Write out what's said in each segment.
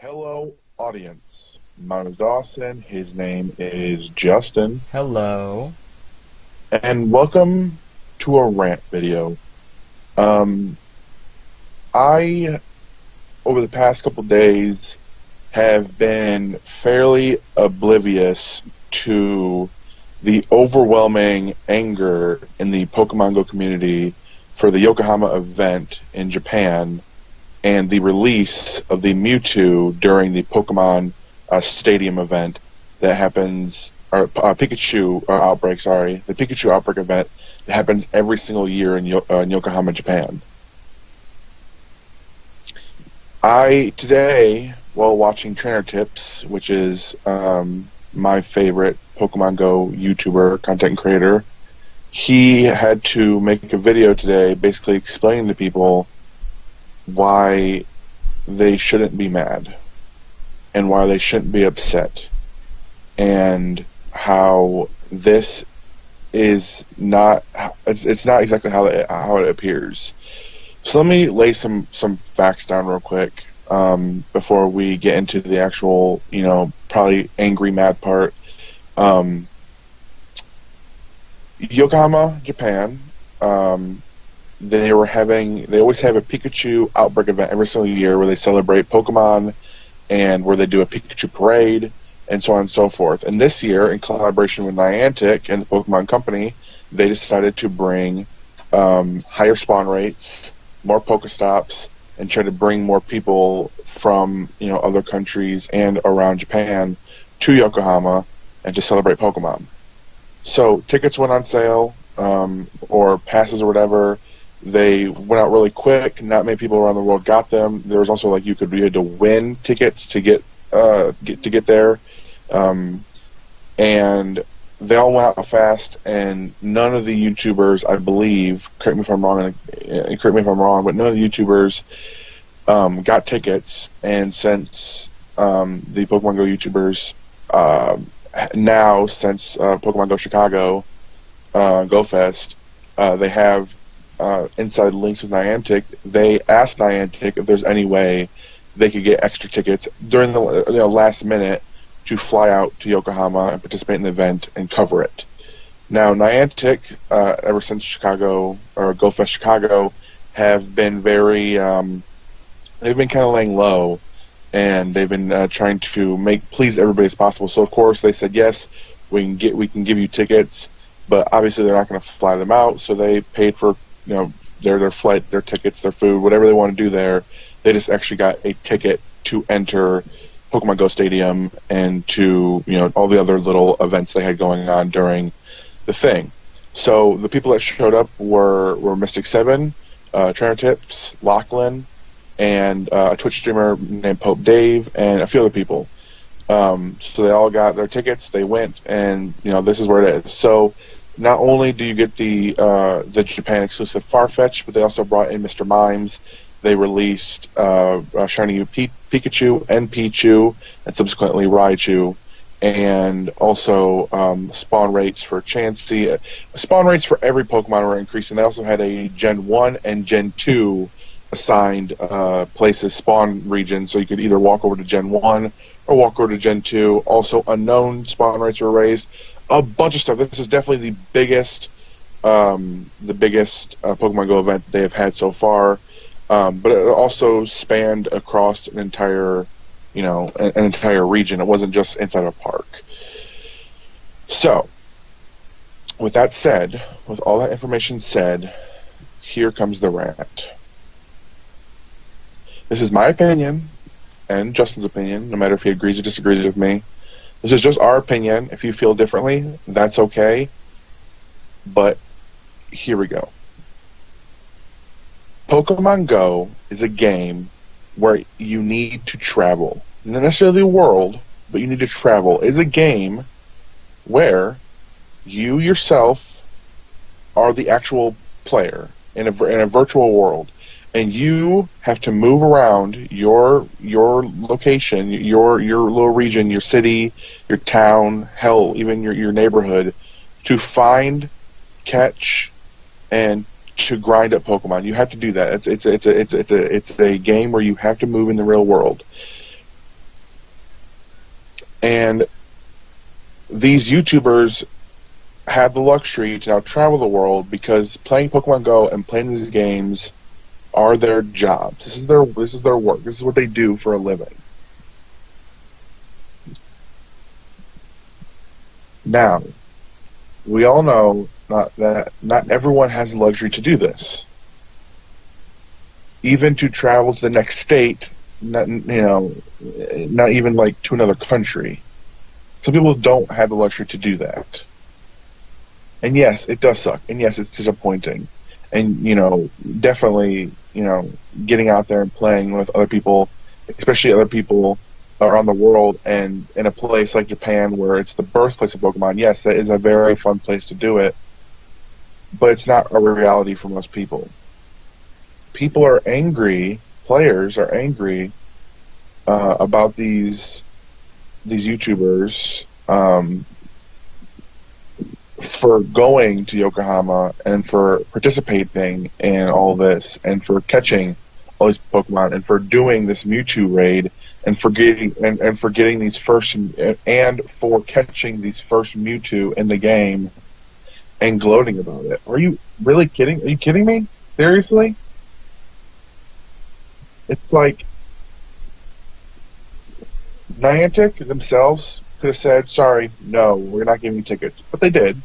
Hello, audience. My name is Dawson. His name is Justin. Hello. And welcome to a rant video. Um, I, over the past couple days, have been fairly oblivious to the overwhelming anger in the Pokemon Go community for the Yokohama event in Japan and the release of the Mewtwo during the Pokemon Stadium event that happens, or Pikachu Outbreak, sorry, the Pikachu Outbreak event that happens every single year in Yokohama, Japan. Today, while watching Trainer Tips, which is my favorite Pokemon Go YouTuber, content creator, he had to make a video today basically explaining to people why they shouldn't be mad and why they shouldn't be upset and how this is not it's not exactly how it appears. So let me lay some facts down real quick before we get into the actual, probably angry mad part. Yokohama, Japan, they always have a Pikachu Outbreak event every single year where they celebrate Pokemon and where they do a Pikachu parade and so on and so forth. And this year, in collaboration with Niantic and the Pokemon Company, they decided to bring higher spawn rates, more Pokestops, and try to bring more people from other countries and around Japan to Yokohama and to celebrate Pokemon. So tickets went on sale, or passes or whatever. They went out really quick. Not many people around the world got them. There was also you had to win tickets to get there, and they all went out fast. And none of the YouTubers, I believe, correct me if I'm wrong, but none of the YouTubers got tickets. And since the Pokemon Go YouTubers since Pokemon Go Chicago Go Fest, they have inside links with Niantic. They asked Niantic if there's any way they could get extra tickets during the last minute to fly out to Yokohama and participate in the event and cover it. Now, Niantic, ever since Chicago or Go Fest Chicago, have been they've been kind of laying low, and they've been trying to please everybody as possible. So of course they said yes, we can give you tickets, but obviously they're not going to fly them out. So they paid for their flight, their tickets, their food, whatever they want to do there. They just actually got a ticket to enter Pokemon Go Stadium and to all the other little events they had going on during the thing. So the people that showed up were Mystic 7, Trainer Tips, Lachlan, and a Twitch streamer named Pope Dave, and a few other people. So they all got their tickets. They went, and this is where it is. So not only do you get the Japan exclusive Farfetch, but they also brought in Mr. Mimes. They released Shiny Pikachu and Pichu, and subsequently Raichu, and also spawn rates for Chansey. Spawn rates for every Pokemon were increasing. They also had a Gen 1 and Gen 2 assigned places, spawn regions, so you could either walk over to Gen 1 or walk over to Gen 2. Also, unknown spawn rates were raised. A bunch of stuff. This is definitely the biggest Pokemon Go event they have had so far. But it also spanned across an entire region. It wasn't just inside a park. So, with that said, with all that information said, here comes the rant. This is my opinion, and Justin's opinion, no matter if he agrees or disagrees with me. This is just our opinion. If you feel differently, that's okay. But here we go. Pokemon Go is a game where you need to travel. Not necessarily the world, but you need to travel. It's a game where you yourself are the actual player in a virtual world. And you have to move around your location, your little region, your city, your town, hell, even your neighborhood, to find, catch, and to grind up Pokemon. You have to do that. It's a game where you have to move in the real world. And these YouTubers have the luxury to now travel the world because playing Pokemon Go and playing these games are their jobs. This is their work. This is what they do for a living. Now, we all know that not everyone has the luxury to do this. Even to travel to the next state, not even like to another country. Some people don't have the luxury to do that. And yes, it does suck. And yes, it's disappointing. And, definitely, getting out there and playing with other people, especially other people around the world, and in a place like Japan where it's the birthplace of Pokemon, yes, that is a very fun place to do it. But it's not a reality for most people. People are angry, players are angry about these YouTubers for going to Yokohama and for participating in all this and for catching all these Pokemon and for doing this Mewtwo raid and for getting these first and for catching these first Mewtwo in the game and gloating about it. Are you really kidding? Are you kidding me? Seriously? It's like Niantic themselves could have said, sorry, no, we're not giving you tickets. But they did.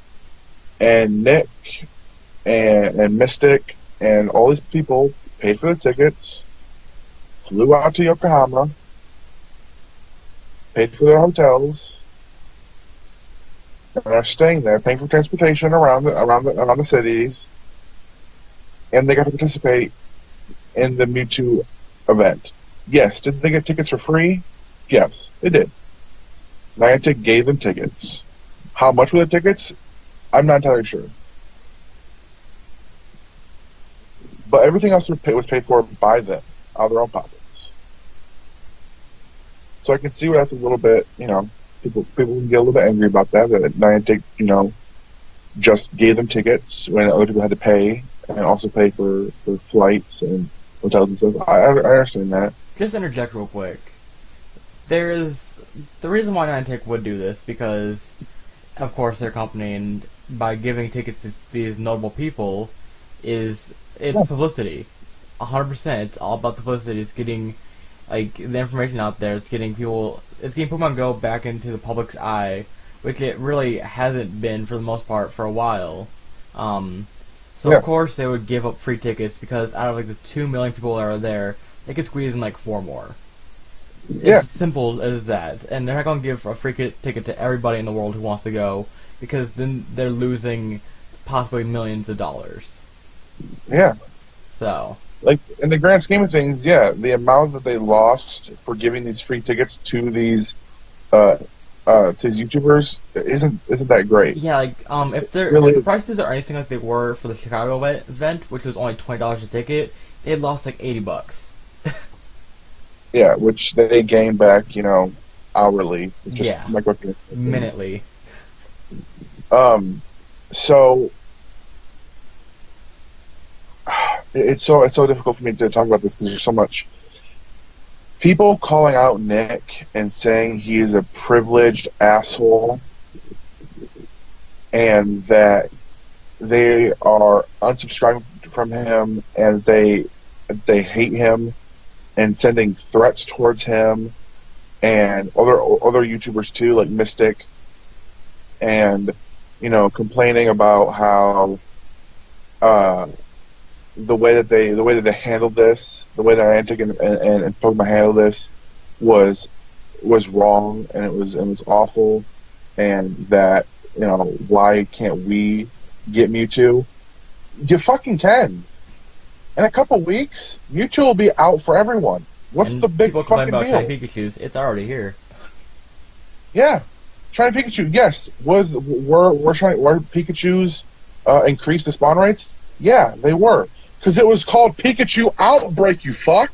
And Nick and Mystic and all these people paid for the tickets, flew out to Yokohama, paid for their hotels, and are staying there, paying for transportation around the cities, and they got to participate in the Mewtwo event. Yes, did they get tickets for free? Yes, they did. Niantic gave them tickets. How much were the tickets? I'm not entirely sure. But everything else was paid for by them, out of their own pockets. So I can see where that's a little bit, people can get a little bit angry about that Niantic, just gave them tickets when other people had to pay, and also pay for flights and hotels and stuff. I understand that. Just interject real quick. There is the reason why Niantic would do this because, of course, their company, and by giving tickets to these notable people, it's publicity. 100%. It's all about the publicity. It's getting the information out there. It's getting Pokemon Go back into the public's eye, which it really hasn't been for the most part for a while. Of course they would give up free tickets because out of the 2 million people that are there, they could squeeze in 4 more. It's simple as that. And they're not going to give a free ticket to everybody in the world who wants to go because then they're losing possibly millions of dollars. Yeah. So. In the grand scheme of things, the amount that they lost for giving these free tickets to these YouTubers isn't that great. Yeah, if the prices are anything like they were for the Chicago event, which was only $20 a ticket, they lost $80. Yeah, which they gain back, hourly. Just minutely. So it's so difficult for me to talk about this because there's so much. People calling out Nick and saying he is a privileged asshole and that they are unsubscribing from him and they hate him and sending threats towards him and other YouTubers too, like Mystic, and complaining about how the way that they handled this, the way that Niantic and Pokemon handled this was wrong and it was awful, and that why can't we get Mewtwo? You fucking can. In a couple weeks, Mewtwo will be out for everyone. What's the big fucking deal? Shiny Pikachus, it's already here. Yeah, shiny Pikachu. Yes, were Pikachu's increased the spawn rates? Yeah, they were. Because it was called Pikachu Outbreak, you fuck.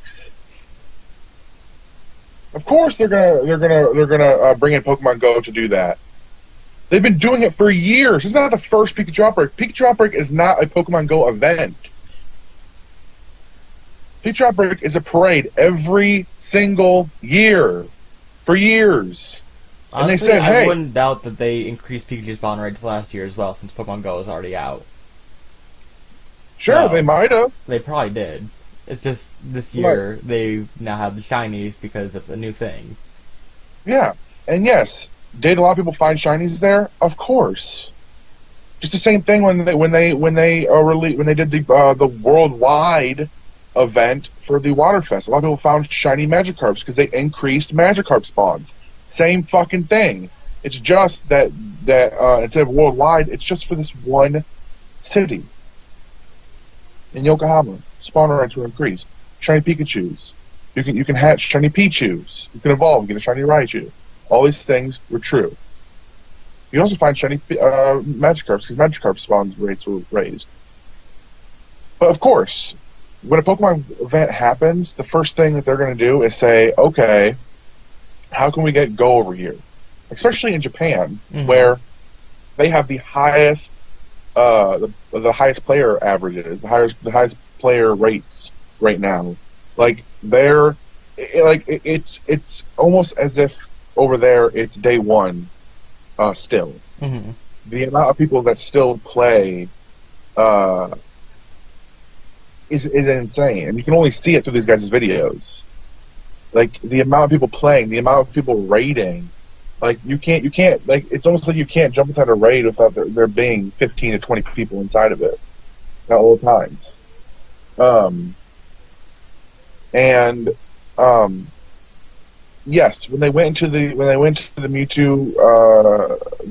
Of course they're gonna bring in Pokemon Go to do that. They've been doing it for years. It's not the first Pikachu Outbreak. Pikachu Outbreak is not a Pokemon Go event. Pikachu Outbreak is a parade every single year for years. And they Honestly, said, I hey, wouldn't doubt that they increased Pikachu spawn rates last year as well, since Pokemon Go is already out. sure, So, they might have. they probably did. It's just this Right. year they now have the shinies because it's a new thing. Yeah. And yes, did a lot of people find shinies there? Of course. Just the same thing when they did the worldwide event for the Waterfest. A lot of people found shiny Magikarps because they increased Magikarp spawns. Same fucking thing. It's just that instead of worldwide, it's just for this one city. In Yokohama, spawn rates were increased. Shiny Pikachus. You can hatch shiny Pichus. You can evolve, get a shiny Raichu. All these things were true. You can also find shiny Magikarps because Magikarp spawn rates were raised. But of course, when a Pokemon event happens, the first thing that they're going to do is say, okay, how can we get Go over here? Especially in Japan, where they have the highest the highest player averages, the highest player rates right now. Like it's almost as if over there it's day one still. Mm-hmm. The amount of people that still play is insane, and you can only see it through these guys' videos. Like the amount of people playing, the amount of people raiding. Like you can't like it's almost like you can't jump inside a raid without there being 15 to 20 people inside of it at all times. Yes, when they went to the Mewtwo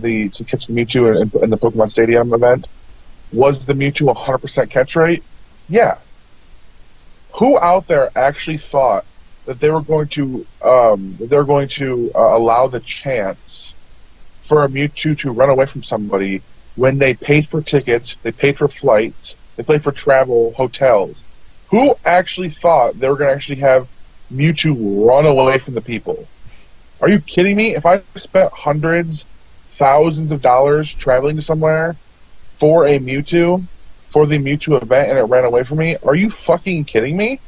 to catch the Mewtwo in the Pokemon Stadium event, was the Mewtwo 100% catch rate? Yeah. Who out there actually thought that they were going to allow the chance for a Mewtwo to run away from somebody when they paid for tickets, they paid for flights, they paid for travel, hotels? Who actually thought they were going to actually have Mewtwo run away from the people? Are you kidding me? If I spent hundreds, thousands of dollars traveling to somewhere for a Mewtwo, for the Mewtwo event, and it ran away from me, are you fucking kidding me?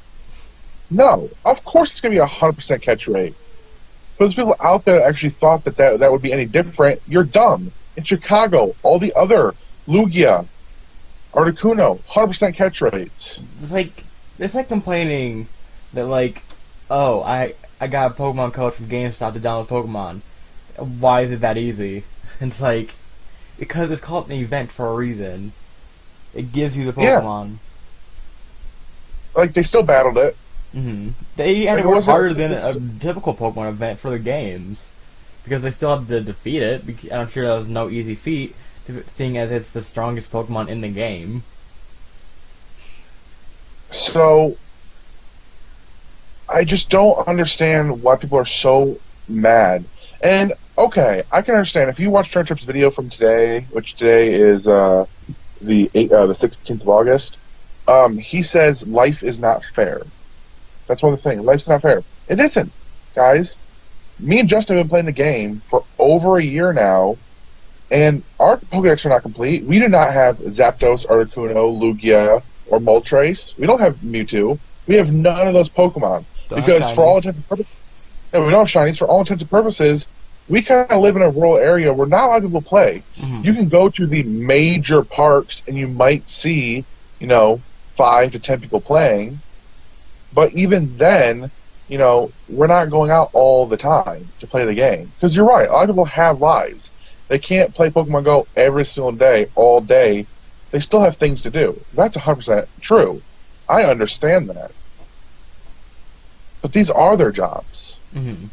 No, of course it's going to be 100% catch rate. For those people out there that actually thought that would be any different, you're dumb. In Chicago, all the other Lugia, Articuno, 100% catch rates. It's like complaining that oh, I got a Pokemon code from GameStop to download Pokemon. Why is it that easy? It's like because it's called an event for a reason. It gives you the Pokemon. Yeah. Like they still battled it. Mm-hmm. They had to work harder than a typical Pokemon event for the games because they still had to defeat it. And I'm sure that was no easy feat, seeing as it's the strongest Pokemon in the game. So I just don't understand why people are so mad. And okay, I can understand if you watch Turn Trip's video from today, which today is the 16th of August. He says life is not fair. That's one of the things. Life's not fair. It isn't, guys. Me and Justin have been playing the game for over a year now, and our Pokédex are not complete. We do not have Zapdos, Articuno, Lugia, or Moltres. We don't have Mewtwo. We have none of those Pokemon. Because for all intents and purposes, we don't have shinies. For all intents and purposes, we kind of live in a rural area where not a lot of people play. Mm-hmm. You can go to the major parks, and you might see, 5 to 10 people playing. But even then, we're not going out all the time to play the game. Because you're right, a lot of people have lives. They can't play Pokemon Go every single day, all day. They still have things to do. That's 100% true. I understand that. But these are their jobs. Mm-hmm.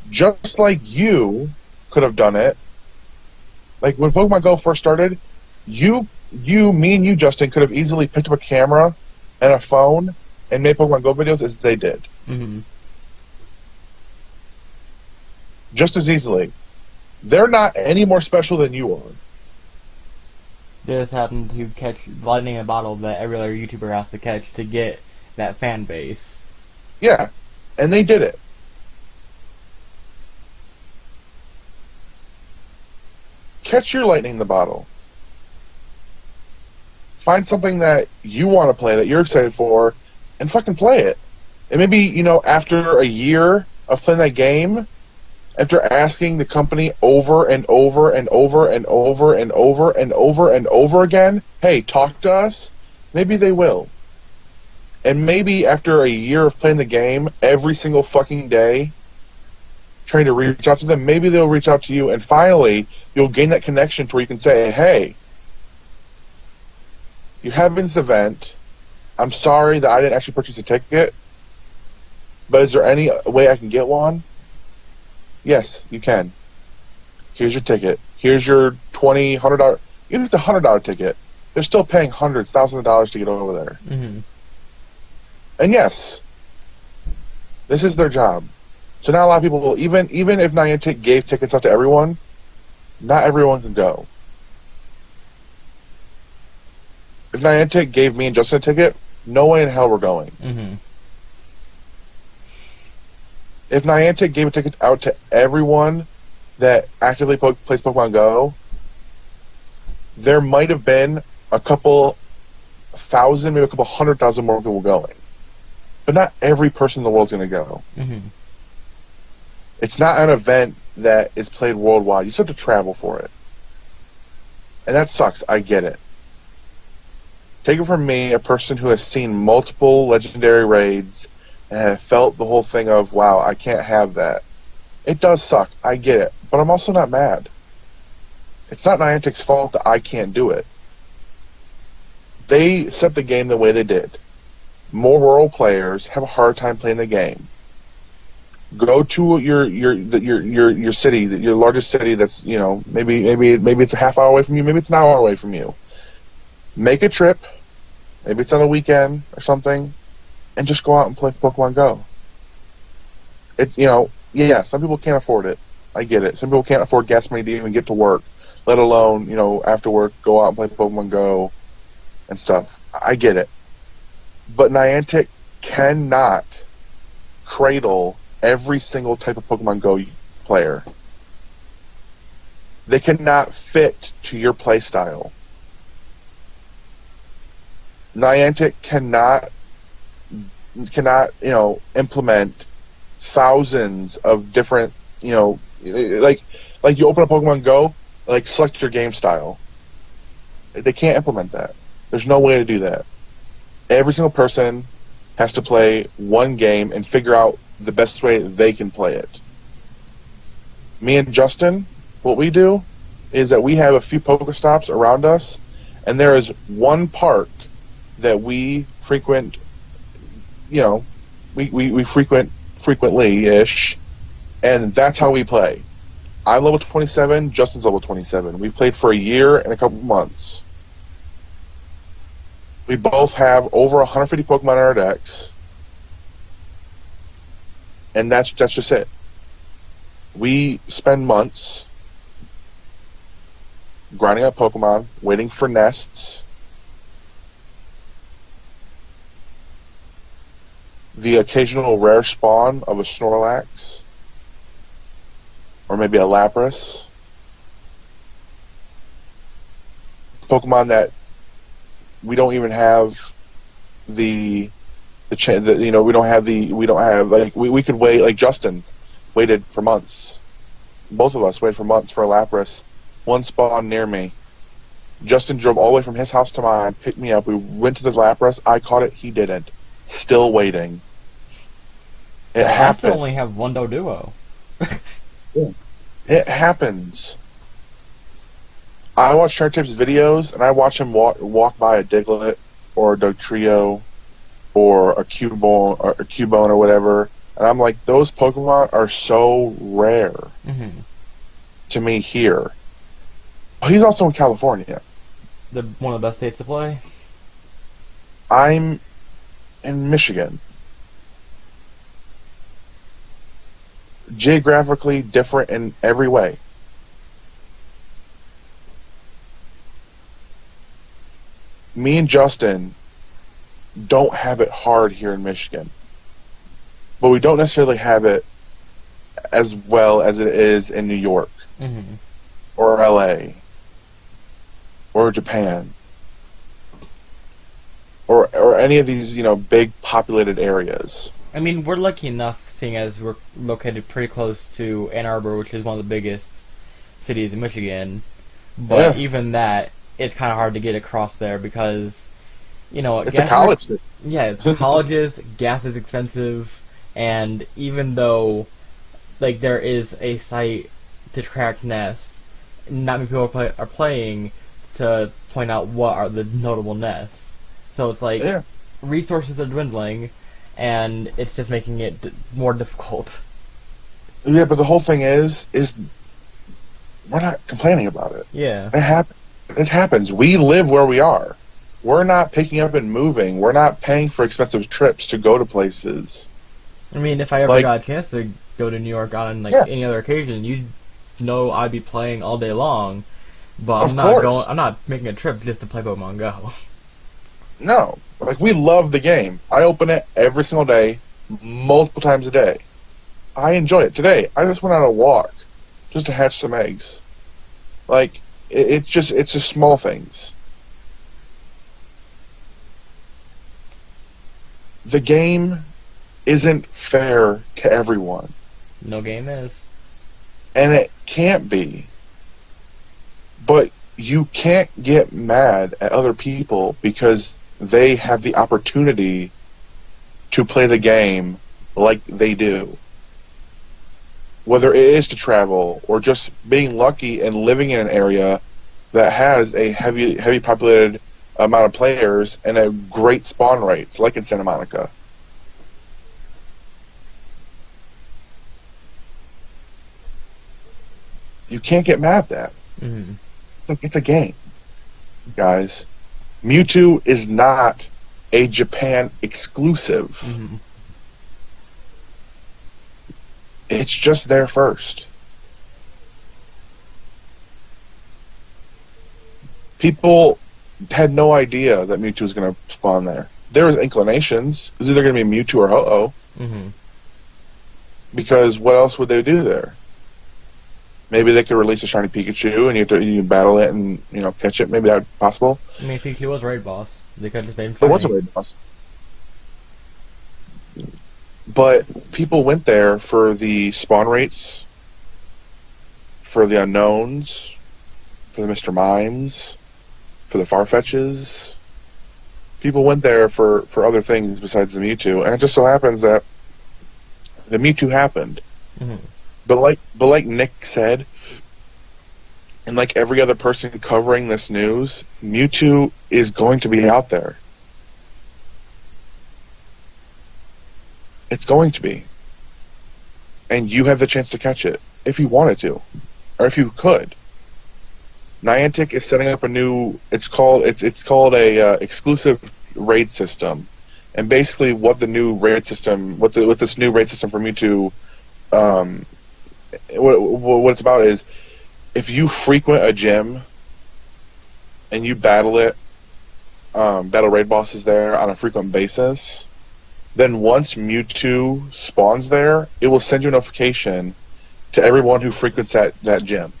Just like you could have done it. Like when Pokemon Go first started, me and you, Justin, could have easily picked up a camera and a phone and made Pokemon Go videos as they did. Mm-hmm. Just as easily. They're not any more special than you are. They just happen to catch lightning in a bottle that every other YouTuber has to catch to get that fan base. Yeah, and they did it. Catch your lightning in the bottle. Find something that you want to play, that you're excited for, and fucking play it. And maybe, after a year of playing that game, After asking the company over and over and over and over and over and over and over again, hey, talk to us, maybe they will. And maybe after a year of playing the game every single fucking day, trying to reach out to them, maybe they'll reach out to you, and finally you'll gain that connection to where you can say, hey, you have this event. I'm sorry that I didn't actually purchase a ticket, but is there any way I can get one? Yes, you can. Here's your ticket. Here's your $20, $100. Even if it's $100 ticket, they're still paying hundreds, thousands of dollars to get over there. Mm-hmm. And yes, this is their job. So now a lot of people, even if Niantic gave tickets out to everyone, not everyone can go. If Niantic gave me and Justin a ticket, no way in hell we're going. Mm-hmm. If Niantic gave a ticket out to everyone that actively plays Pokemon Go, there might have been a couple thousand, maybe a couple 100,000 more people going. But not every person in the world is going to go. Mm-hmm. It's not an event that is played worldwide. You still have to travel for it. And that sucks. I get it. Take it from me, a person who has seen multiple legendary raids and have felt the whole thing of, wow, I can't have that. It does suck. I get it. But I'm also not mad. It's not Niantic's fault that I can't do it. They set the game the way they did. More rural players have a hard time playing the game. Go to your city, your largest city. That's, you know, maybe it's a half hour away from you. Maybe it's an hour away from you. Make a trip. Maybe it's on a weekend or something, and just go out and play Pokemon Go. It's, you know, yeah, some people can't afford it. I get it. Some people can't afford gas money to even get to work, let alone, you know, after work, go out and play Pokemon Go and stuff. I get it. But Niantic cannot cradle every single type of Pokemon Go player. They cannot fit to your play style. Niantic cannot, you know, implement thousands of different, you know, like you open up Pokemon Go, like select your game style. They can't implement that. There's no way to do that. Every single person has to play one game and figure out the best way they can play it. Me and Justin, what we do is that we have a few Pokestops around us, and there is one park that we frequent, you know, we frequent frequently-ish, and that's how we play. I'm level 27, Justin's level 27. We've played for a year and a couple months. We both have over 150 Pokemon in our decks, and that's just it. We spend months grinding up Pokemon, waiting for nests, the occasional rare spawn of a Snorlax, or maybe a Lapras. Pokemon that we don't even have the you know, we don't have like we could wait, like Justin waited for months. Both of us waited for months for a Lapras. One spawn near me. Justin drove all the way from his house to mine, picked me up. We went to the Lapras. I caught it. He didn't. Still waiting. It happened. I only have one Doduo. Yeah. It happens. I watch Chartip's videos, and I watch him walk by a Diglett or a Dugtrio or a Cubone or whatever, and I'm like, those Pokemon are so rare to me here. But he's also in California. One of the best states to play? I'm in Michigan. Geographically different in every way. Me and Justin don't have it hard here in Michigan, but we don't necessarily have it as well as it is in New York or LA or Japan or any of these, you know, big populated areas. I mean, we're lucky enough, seeing as we're located pretty close to Ann Arbor, which is one of the biggest cities in Michigan. But even that, it's kind of hard to get across there because, it's a college. It's colleges, gas is expensive, and even though, there is a site to track nests, not many people are playing to point out what are the notable nests. So it's resources are dwindling, and it's just making it more difficult. Yeah, but the whole thing is we're not complaining about it. Yeah. It happens. We live where we are. We're not picking up and moving. We're not paying for expensive trips to go to places. I mean, if I ever got a chance to go to New York on any other occasion, you'd know I'd be playing all day long. But I'm not making a trip just to play Pokemon Go. No. We love the game. I open it every single day, multiple times a day. I enjoy it. Today, I just went on a walk just to hatch some eggs. It's just small things. The game isn't fair to everyone. No game is. And it can't be. But you can't get mad at other people because they have the opportunity to play the game like they do. Whether it is to travel or just being lucky and living in an area that has a heavy populated amount of players and a great spawn rates, like in Santa Monica. You can't get mad at that. Mm-hmm. It's a game, guys. Mewtwo is not a Japan exclusive. Mm-hmm. It's just there first. People had no idea that Mewtwo was going to spawn there. There was inclinations. It was either going to be Mewtwo or Ho-Oh. Mm-hmm. Because what else would they do there? Maybe they could release a shiny Pikachu and you battle it and catch it. Maybe that's possible. I mean, Pikachu was a raid boss. They could have just made him shiny. It was a raid boss. But people went there for the spawn rates, for the unknowns, for the Mr. Mimes, for the Farfetches. People went there for other things besides the Mewtwo, and it just so happens that the Mewtwo happened. Mm-hmm. But like Nick said, and like every other person covering this news, Mewtwo is going to be out there. It's going to be. And you have the chance to catch it, if you wanted to. Or if you could. Niantic is setting up a new, it's called a exclusive raid system. And basically what the new raid system, what this new raid system for Mewtwo, what it's about is, if you frequent a gym and you battle it, battle raid bosses there on a frequent basis, then once Mewtwo spawns there, it will send you a notification to everyone who frequents that gym.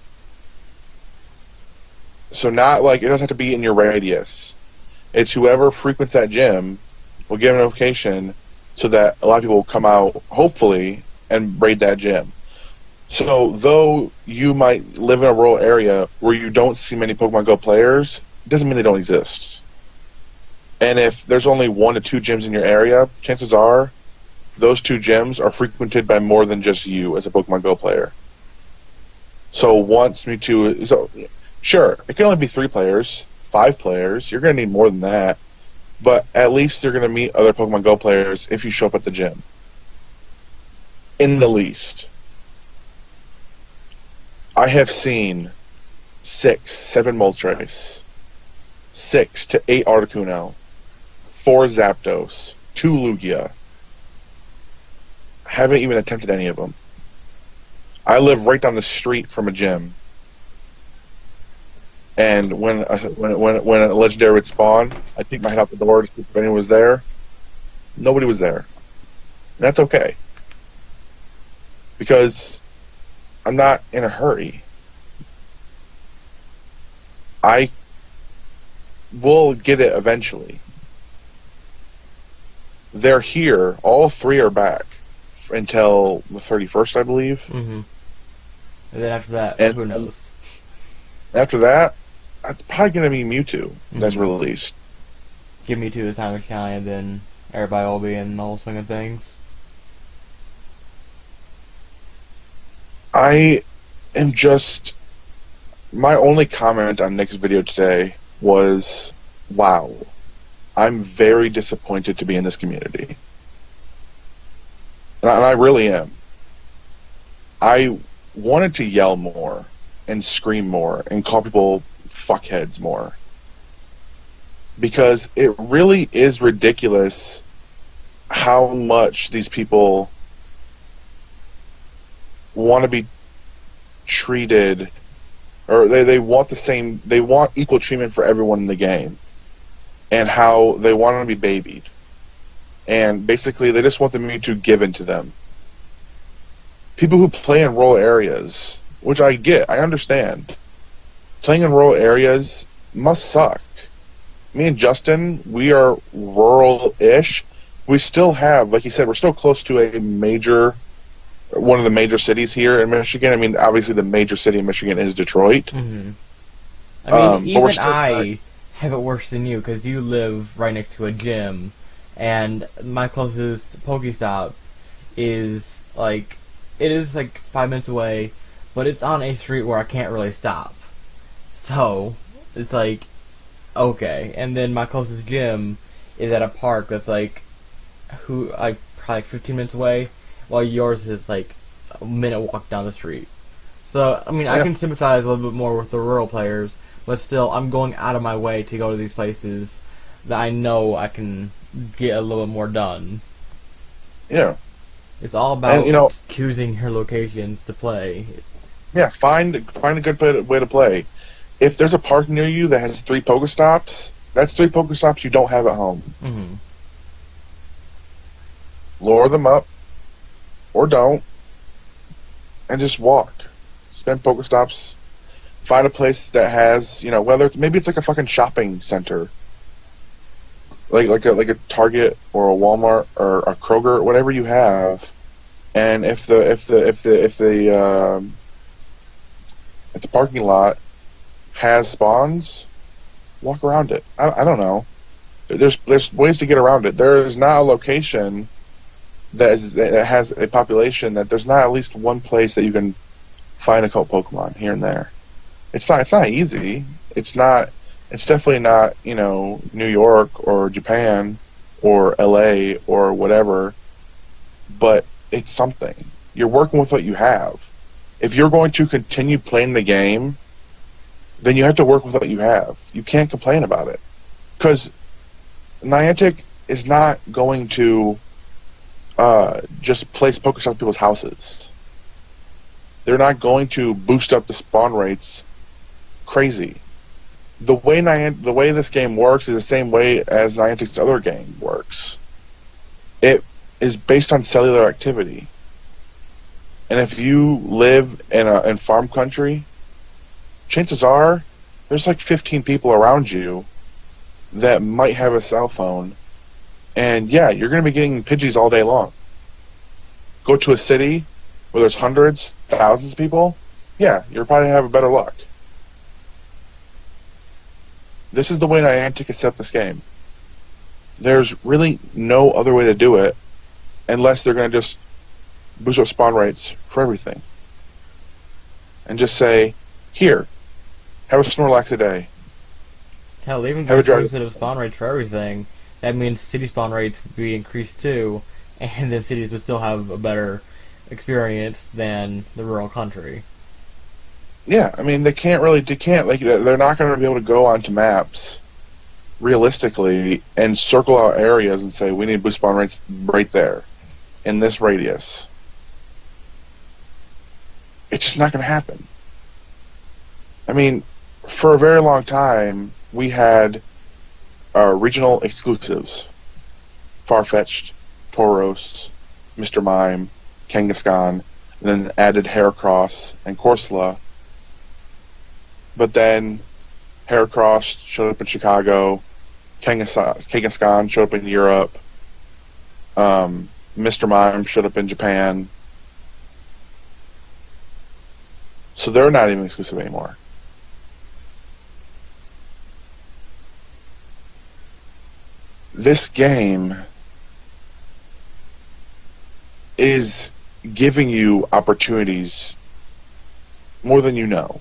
So not it doesn't have to be in your radius. It's whoever frequents that gym will get a notification so that a lot of people will come out, hopefully, and raid that gym. So though you might live in a rural area where you don't see many Pokemon Go players, it doesn't mean they don't exist. And if there's only 1 to 2 gyms in your area, chances are those 2 gyms are frequented by more than just you as a Pokemon Go player. So once Mewtwo... sure, it can only be 3 players, 5 players. You're going to need more than that. But at least you're going to meet other Pokemon Go players if you show up at the gym. In the least. I have seen 6, 7 Moltres, 6 to 8 Articuno, 4 Zapdos, 2 Lugia. I haven't even attempted any of them. I live right down the street from a gym. And when a legendary would spawn, I'd peek my head out the door to see if anyone was there. Nobody was there. And that's okay. Because I'm not in a hurry. I will get it eventually. They're here. All 3 are back. until the 31st, I believe. Mm-hmm. And then after that, who knows? After that, it's probably going to be Mewtwo that's released. Give Mewtwo his time to shine, and then everybody will be in the whole swing of things. I am just... My only comment on Nick's video today was, wow, I'm very disappointed to be in this community. And I really am. I wanted to yell more and scream more and call people fuckheads more. Because it really is ridiculous how much these people want to be treated, or they want they want equal treatment for everyone in the game, and how they want to be babied. And basically, they just want the Mewtwo given to them. People who play in rural areas, which I get, I understand, playing in rural areas must suck. Me and Justin, we are rural-ish. We still have, like you said, we're still close to one of the major cities here in Michigan. I mean, obviously the major city in Michigan is Detroit. Mm-hmm. I mean, even I have it worse than you, because you live right next to a gym, and my closest Pokestop is, like, it is, like, 5 minutes away, but it's on a street where I can't really stop. So, it's like, okay. And then my closest gym is at a park that's, like, probably like 15 minutes away, while yours is, like, a minute walk down the street. So, I mean, I can sympathize a little bit more with the rural players, but still, I'm going out of my way to go to these places that I know I can get a little bit more done. Yeah. It's all about choosing your locations to play. Yeah, find a good way to play. If there's a park near you that has 3 Pokestops, that's 3 Pokestops you don't have at home. Mm-hmm. Lure them up, or don't, and just walk. Spend Pokestops. Find a place that has, whether maybe it's like a fucking shopping center, like a Target or a Walmart or a Kroger, whatever you have. And if the parking lot has spawns, walk around it. I don't know. There's ways to get around it. There is not a location that has a population that there's not at least one place that you can find a Pokemon here and there. It's not easy. It's definitely not, New York or Japan or LA or whatever, but it's something. You're working with what you have. If you're going to continue playing the game, then you have to work with what you have. You can't complain about it. Because Niantic is not going to just place Pokestops in people's houses. They're not going to boost up the spawn rates crazy. The way this game works is the same way as Niantic's other game works. It is based on cellular activity. And if you live in farm country, chances are there's like 15 people around you that might have a cell phone, and yeah, you're going to be getting Pidgeys all day long. Go to a city where there's hundreds, thousands of people, yeah, you'll probably have a better luck. This is the way Niantic has set this game. There's really no other way to do it unless they're going to just boost up spawn rates for everything. And just say, here, have a Snorlax a day. Hell, even if they boosted up spawn rates for everything, that means city spawn rates would be increased too, and then cities would still have a better experience than the rural country. Yeah, I mean, they're not going to be able to go onto maps realistically and circle out areas and say, we need boost spawn rates right there in this radius. It's just not going to happen. I mean, for a very long time, we had our regional exclusives. Farfetch'd, Tauros, Mr. Mime, Kangaskhan, and then added Heracross and Corsola. But then Heracross showed up in Chicago, Kangaskhan showed up in Europe, Mr. Mime showed up in Japan. So they're not even exclusive anymore. This game is giving you opportunities more than you know.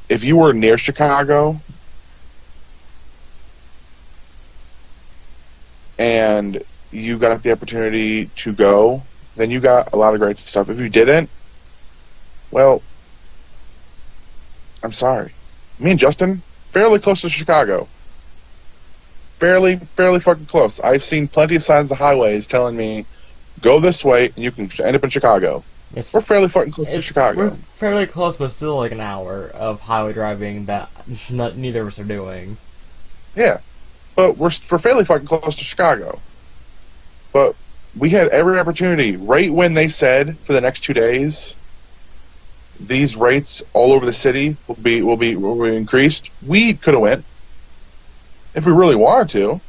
If you were near Chicago and you got the opportunity to go, then you got a lot of great stuff. If you didn't, well, I'm sorry. Me and Justin, fairly close to Chicago. Fairly fucking close. I've seen plenty of signs of highways telling me, go this way and you can end up in Chicago. We're fairly fucking close to Chicago. We're fairly close, but still like an hour of highway driving that neither of us are doing. Yeah, but we're fairly fucking close to Chicago. But we had every opportunity. Right when they said for the next 2 days, these rates all over the city will be increased, we could have went. If we really wanted to,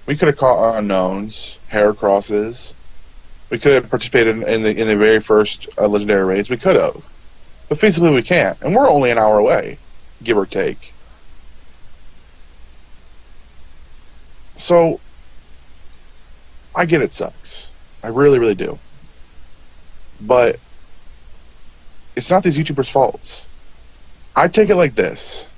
we could have caught unknowns, Heracrosses. We could have participated in the very first legendary raids. We could have, but physically we can't, and we're only an hour away, give or take. So I get it sucks. I really, really do. But it's not these YouTubers' faults. I take it like this.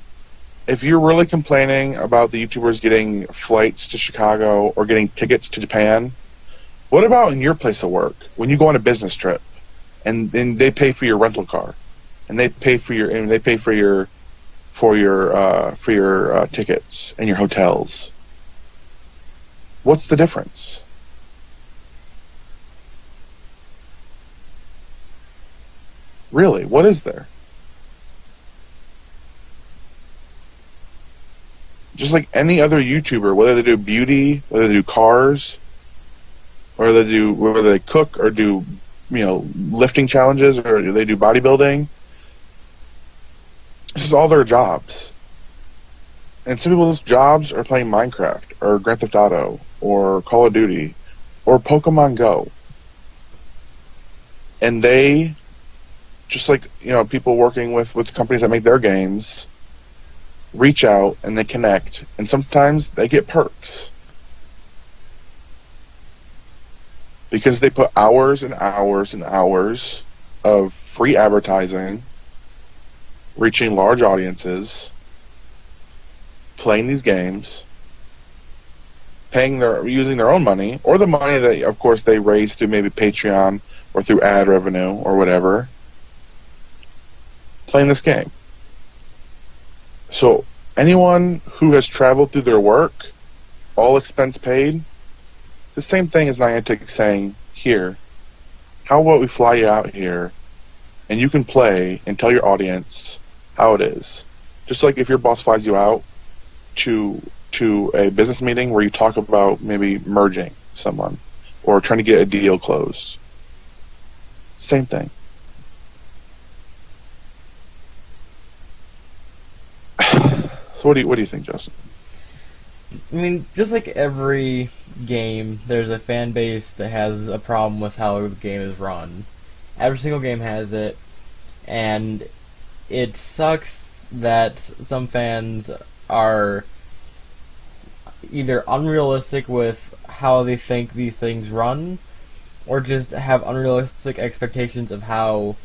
If you're really complaining about the YouTubers getting flights to Chicago or getting tickets to Japan, what about in your place of work when you go on a business trip and they pay for your rental car and they pay for your tickets and your hotels? What's the difference? Really, what is there? Just like any other YouTuber, whether they do beauty, whether they do cars, whether they cook or do, lifting challenges or they do bodybuilding, this is all their jobs. And some people's jobs are playing Minecraft or Grand Theft Auto or Call of Duty or Pokemon Go. And they, just like, people working with companies that make their games, reach out and they connect, and sometimes they get perks because they put hours and hours and hours of free advertising, reaching large audiences, playing these games, using their own money or the money that, of course, they raise through maybe Patreon or through ad revenue or whatever, playing this game. So anyone who has traveled through their work, all expense paid, it's the same thing as Niantic saying, here, how about we fly you out here and you can play and tell your audience how it is. Just like if your boss flies you out to a business meeting where you talk about maybe merging someone or trying to get a deal closed. Same thing. So what do you think, Justin? I mean, just like every game, there's a fan base that has a problem with how the game is run. Every single game has it, and it sucks that some fans are either unrealistic with how they think these things run, or just have unrealistic expectations of how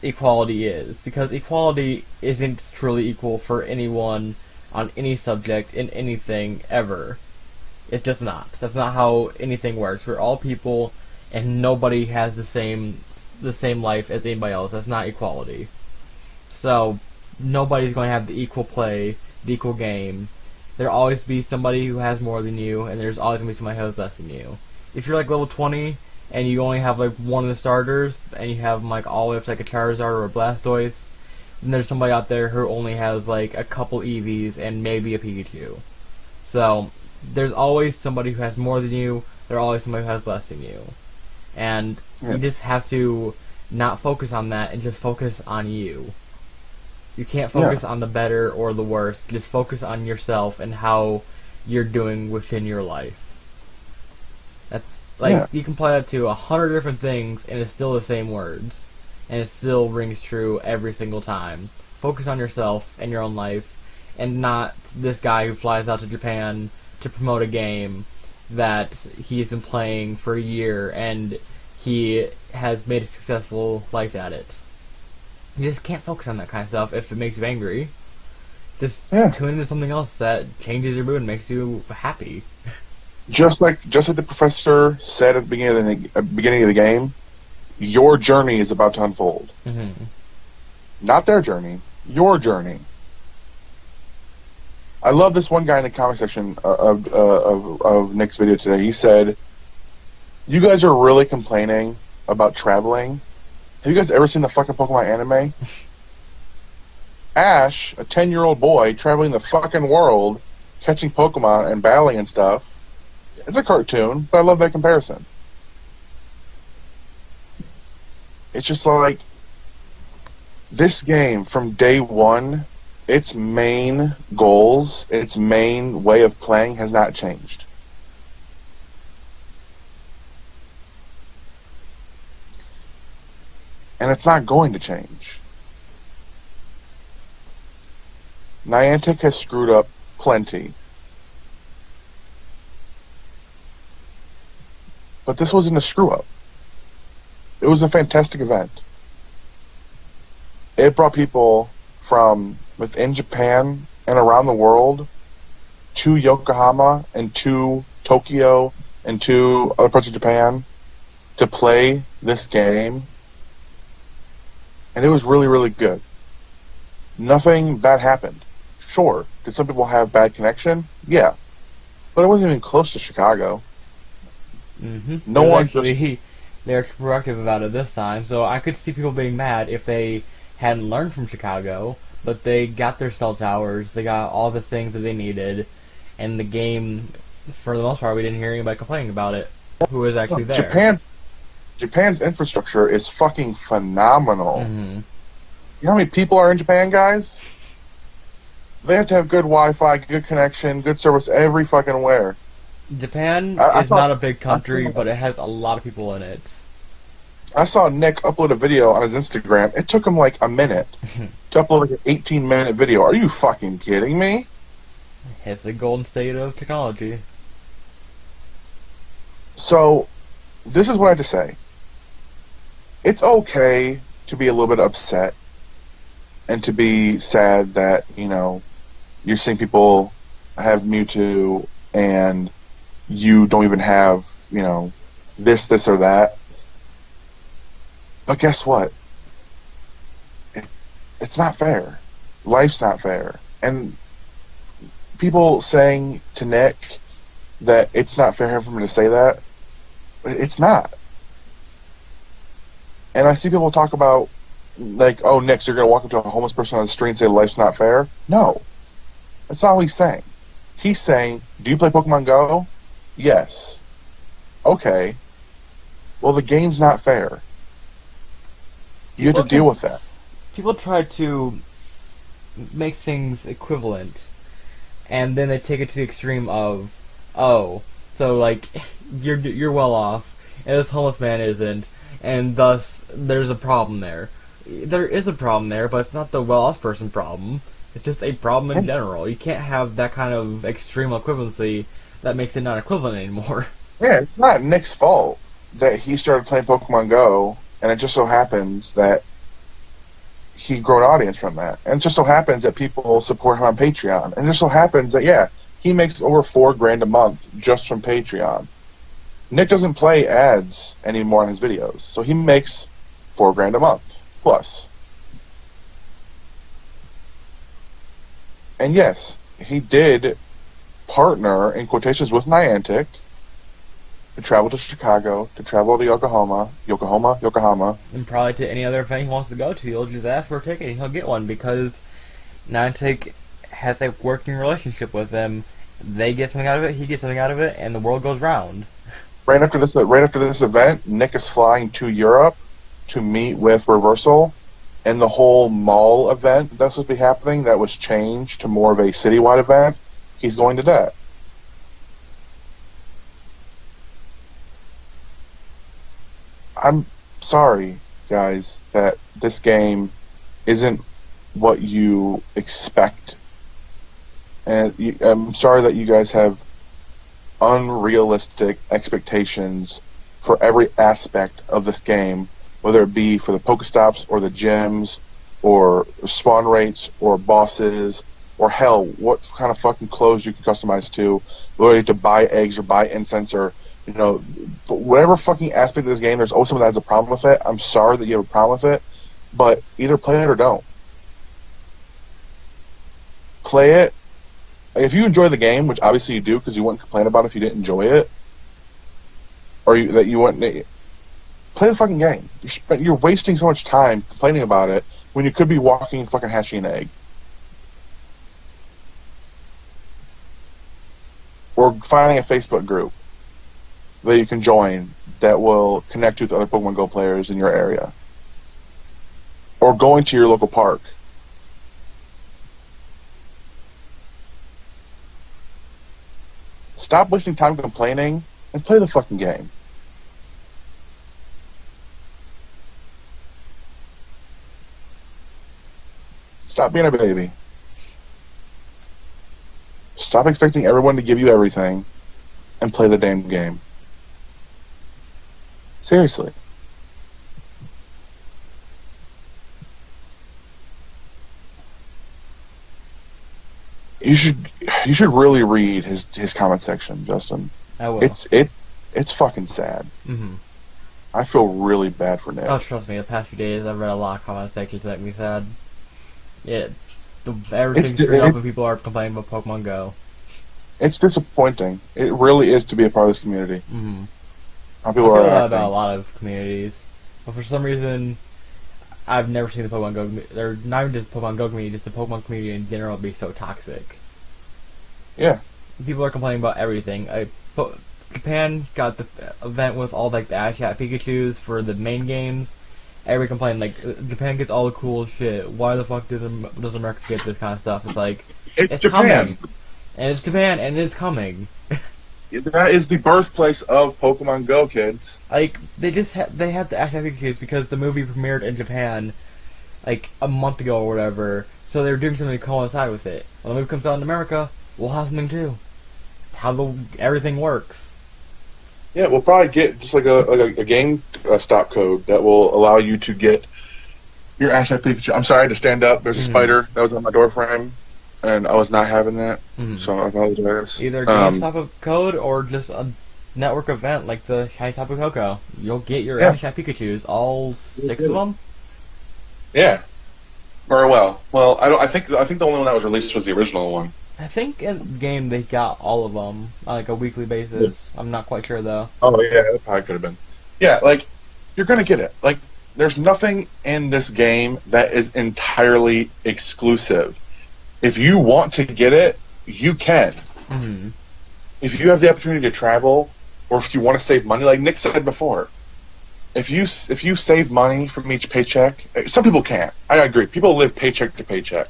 equality is. Because equality isn't truly equal for anyone on any subject in anything ever. It's just not. That's not how anything works. We're all people, and nobody has the same life as anybody else. That's not equality. So nobody's going to have the equal play, the equal game. There'll always be somebody who has more than you, and there's always going to be somebody who has less than you. If you're like level 20 and you only have like one of the starters, and you have like all the way up to like a Charizard or a Blastoise, then there's somebody out there who only has like a couple EVs and maybe a Pikachu. So there's always somebody who has more than you. There's always somebody who has less than you, and you just have to not focus on that and just focus on you. You can't focus on the better or the worse. Just focus on yourself and how you're doing within your life. Like, Yeah. you can apply that to 100 different things, and it's still the same words. And it still rings true every single time. Focus on yourself and your own life, and not this guy who flies out to Japan to promote a game that he's been playing for a year, and he has made a successful life at it. You just can't focus on that kind of stuff if it makes you angry. Just tune into something else that changes your mood and makes you happy. Just like the professor said at the beginning of the game, your journey is about to unfold. Mm-hmm. Not their journey, your journey. I love this one guy in the comment section of Nick's video today. He said, "You guys are really complaining about traveling. Have you guys ever seen the fucking Pokemon anime? Ash, a 10-year-old boy traveling the fucking world, catching Pokemon and battling and stuff. It's a cartoon, but I love that comparison. It's just like, this game from day one, its main goals, its main way of playing has not changed. And it's not going to change. Niantic has screwed up plenty. But this wasn't a screw-up. It was a fantastic event. It brought people from within Japan and around the world to Yokohama and to Tokyo and to other parts of Japan to play this game. And it was really, really good. Nothing bad happened. Sure, did some people have bad connection? Yeah. But it wasn't even close to Chicago. Mm-hmm. No one they're proactive about it this time, so I could see people being mad if they hadn't learned from Chicago, but they got their cell towers, they got all the things that they needed, and the game, for the most part, we didn't hear anybody complaining about it. Who was actually there? Japan's infrastructure is fucking phenomenal. Mm-hmm. You know how many people are in Japan, guys? They have to have good Wi-Fi, good connection, good service every fucking where. Japan is not a big country, but it has a lot of people in it. I saw Nick upload a video on his Instagram. It took him like a minute to upload like an 18-minute video. Are you fucking kidding me? It's the golden state of technology. So, this is what I have to say. It's okay to be a little bit upset and to be sad that, you know, you're seeing people have Mewtwo and you don't even have, you know, this or that. But guess what? It's not fair. Life's not fair. And people saying to Nick that it's not fair for him to say that, it's not. And I see people talk about, like, oh, Nick, so you're going to walk up to a homeless person on the street and say life's not fair? No. That's not what he's saying. He's saying, do you play Pokemon Go? Yes. Okay. Well, the game's not fair. You have to deal with that. People try to make things equivalent, and then they take it to the extreme of, oh, so like you're well off, and this homeless man isn't, and thus there's a problem there. There is a problem there, but it's not the well-off person problem. It's just a problem in general. You can't have that kind of extreme equivalency that makes it not equivalent anymore. Yeah, it's not Nick's fault that he started playing Pokemon Go, and it just so happens that he grew an audience from that. And it just so happens that people support him on Patreon. And it just so happens that, yeah, he makes over $4,000 a month just from Patreon. Nick doesn't play ads anymore on his videos, so he makes $4,000 a month plus. And yes, he did partner in quotations with Niantic to travel to Chicago, to travel to Yokohama, and probably to any other event he wants to go to. He'll just ask for a ticket and he'll get one because Niantic has a working relationship with them. They get something out of it, he gets something out of it, and the world goes round. Right after this event, Nick is flying to Europe to meet with Reversal, and the whole mall event that's supposed to be happening that was changed to more of a citywide event, he's going to that. I'm sorry, guys, that this game isn't what you expect. And I'm sorry that you guys have unrealistic expectations for every aspect of this game, whether it be for the Pokestops or the gyms or spawn rates or bosses or hell, what kind of fucking clothes you can customize to, whether you have to buy eggs or buy incense or, whatever fucking aspect of this game, there's always someone that has a problem with it. I'm sorry that you have a problem with it, but either play it or don't. Play it. If you enjoy the game, which obviously you do, because you wouldn't complain about it if you didn't enjoy it, or that you wouldn't play the fucking game. You're wasting so much time complaining about it when you could be walking and fucking hatching an egg, or finding a Facebook group that you can join that will connect you with other Pokemon Go players in your area, or going to your local park. Stop wasting time complaining and play the fucking game. Stop being a baby. Stop expecting everyone to give you everything and play the damn game. Seriously. You should really read his comment section, Justin. I will. It's fucking sad. Mm-hmm. I feel really bad for Nick. Oh, trust me, the past few days I've read a lot of comment sections that make me sad. Yeah, everything's screwed up and people are complaining about Pokemon Go. It's disappointing. It really is to be a part of this community. Mm-hmm. How people are acting. About a lot of communities, but for some reason, I've never seen the Pokemon Go, or not even just the Pokemon Go community, just the Pokemon community in general be so toxic. Yeah. People are complaining about everything. Japan got the event with all like the Ash Hat Pikachus for the main games. Everybody complained like Japan gets all the cool shit. Why the fuck does America get this kind of stuff? It's like it's Japan, coming. And it's Japan, and it's coming. That is the birthplace of Pokemon Go, kids. Like they had the Ash Hat Pikachus because the movie premiered in Japan like a month ago or whatever. So they were doing something to coincide with it. When the movie comes out in America, we'll have something too. It's how everything works. Yeah, we'll probably get just like a game stop code that will allow you to get your Ash Hat Pikachu. I'm sorry, I had to stand up. There's a spider that was on my door frame, and I was not having that, so I apologize. Either a GameStop code or just a network event like the Shiny Tapu Koko. You'll get your Ash Hat Pikachus, all 6 of them. Yeah. Or I think the only one that was released was the original one. I think in the game they got all of them on like a weekly basis. I'm not quite sure though. Oh yeah, that probably could have been. Yeah, like you're gonna get it. Like there's nothing in this game that is entirely exclusive. If you want to get it, you can. Mm-hmm. If you have the opportunity to travel, or if you want to save money, like Nick said before, if you save money from each paycheck, some people can't. I agree. People live paycheck to paycheck.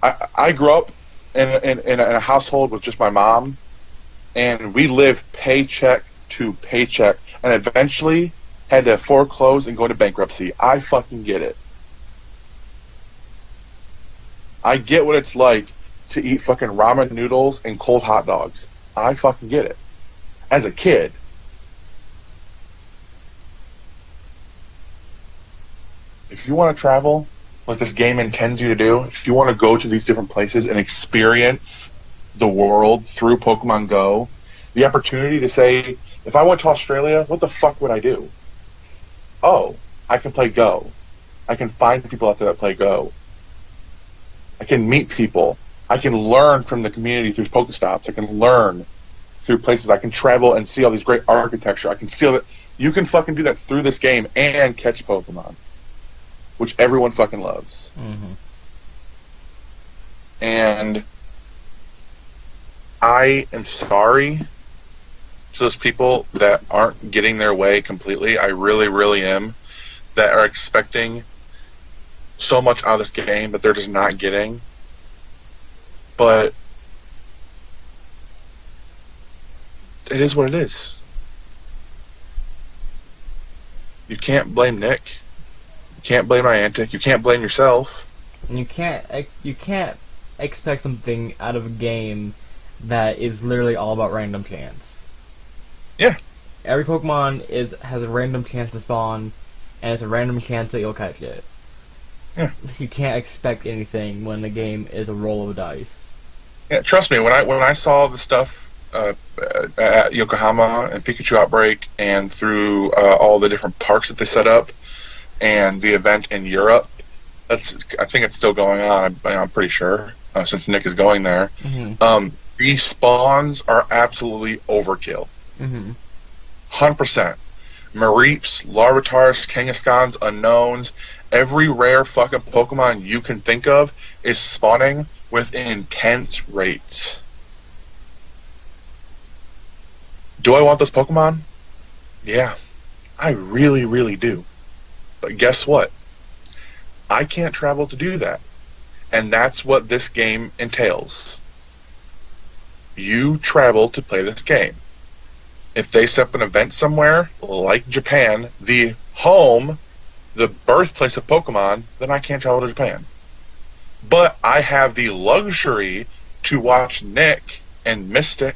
I grew up in a household with just my mom, and we lived paycheck to paycheck, and eventually had to foreclose and go into bankruptcy. I fucking get it. I get what it's like to eat fucking ramen noodles and cold hot dogs. I fucking get it. As a kid. If you want to travel, what this game intends you to do, if you want to go to these different places and experience the world through Pokemon Go, the opportunity to say, if I went to Australia, what the fuck would I do? Oh, I can play Go. I can find people out there that play Go. I can meet people. I can learn from the community through Pokestops. I can learn through places. I can travel and see all these great architecture. I can see all that. You can fucking do that through this game and catch Pokemon, which everyone fucking loves. Mm-hmm. And I am sorry to those people that aren't getting their way completely. I really, really am. That are expecting so much out of this game that they're just not getting. But it is what it is. You can't blame Nick. You can't blame Niantic. You can't blame yourself. And you can't expect something out of a game that is literally all about random chance. Yeah. Every Pokemon has a random chance to spawn, and it's a random chance that you'll catch it. Yeah. You can't expect anything when the game is a roll of dice. Yeah, trust me. When I saw the stuff at Yokohama and Pikachu Outbreak, and through all the different parks that they set up, and the event in Europe, I think it's still going on. I'm pretty sure since Nick is going there. Mm-hmm. These spawns are absolutely overkill. 100%. Mareeps, Larvitars, Kangaskhans, Unknowns, every rare fucking Pokemon you can think of is spawning with intense rates. Do I want those Pokemon? Yeah, I really, really do. But guess what? I can't travel to do that. And that's what this game entails. You travel to play this game. If they set up an event somewhere, like Japan, the birthplace of Pokemon, then I can't travel to Japan. But I have the luxury to watch Nick and Mystic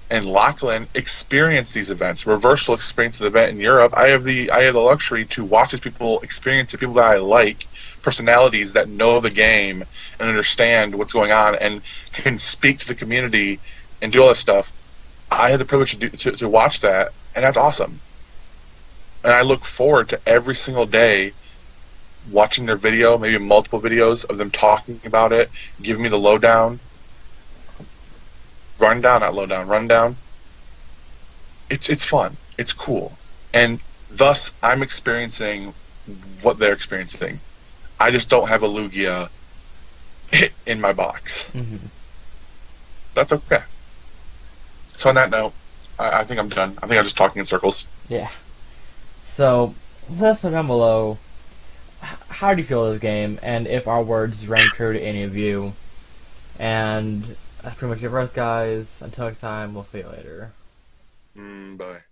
and Lachlan experience these events. Reversal experience the event in Europe. I have the luxury to watch these people experience the people that I like, personalities that know the game and understand what's going on and can speak to the community and do all this stuff. I had the privilege to watch that, and that's awesome. And I look forward to every single day watching their video, maybe multiple videos of them talking about it, giving me the lowdown. Rundown. It's fun. It's cool. And thus, I'm experiencing what they're experiencing. I just don't have a Lugia in my box. Mm-hmm. That's okay. So on that note, I think I'm done. I think I'm just talking in circles. Yeah. So, let us know down below, how do you feel this game, and if our words rang true to any of you. And that's pretty much it for us, guys. Until next time, we'll see you later. Bye.